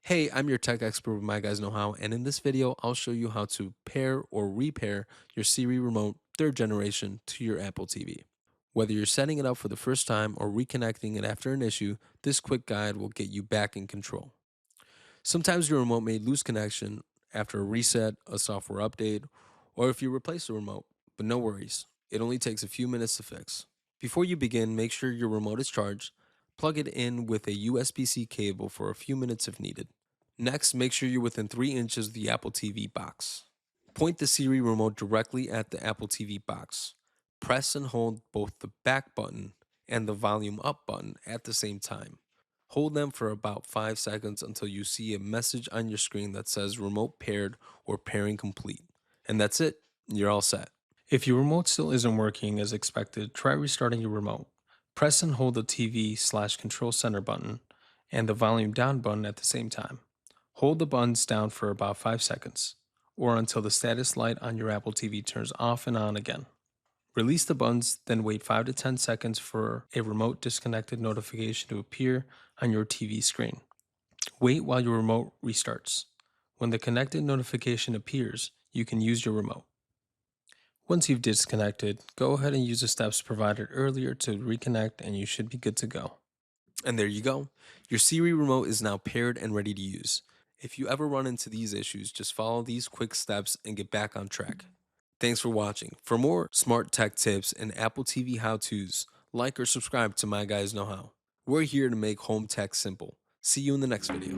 Hey, I'm your tech expert with My Guys Know How, and in this video, I'll show you how to pair or repair your Siri Remote 3rd generation to your Apple TV. Whether you're setting it up for the first time or reconnecting it after an issue, this quick guide will get you back in control. Sometimes your remote may lose connection after a reset, a software update, or if you replace the remote, but no worries, it only takes a few minutes to fix. Before you begin, make sure your remote is charged. Plug it in with a USB-C cable for a few minutes if needed. Next, make sure you're within 3 inches of the Apple TV box. Point the Siri remote directly at the Apple TV box. Press and hold both the back button and the volume up button at the same time. Hold them for about 5 seconds until you see a message on your screen that says remote paired or pairing complete. And that's it, you're all set. If your remote still isn't working as expected, try restarting your remote. Press and hold the TV/control center button and the volume down button at the same time. Hold the buttons down for about 5 seconds, or until the status light on your Apple TV turns off and on again. Release the buttons, then wait 5 to 10 seconds for a remote disconnected notification to appear on your TV screen. Wait while your remote restarts. When the connected notification appears, you can use your remote. Once you've disconnected, go ahead and use the steps provided earlier to reconnect and you should be good to go. And there you go. Your Siri remote is now paired and ready to use. If you ever run into these issues, just follow these quick steps and get back on track. Thanks for watching. For more smart tech tips and Apple TV how-tos, like or subscribe to My Guys Know How. We're here to make home tech simple. See you in the next video.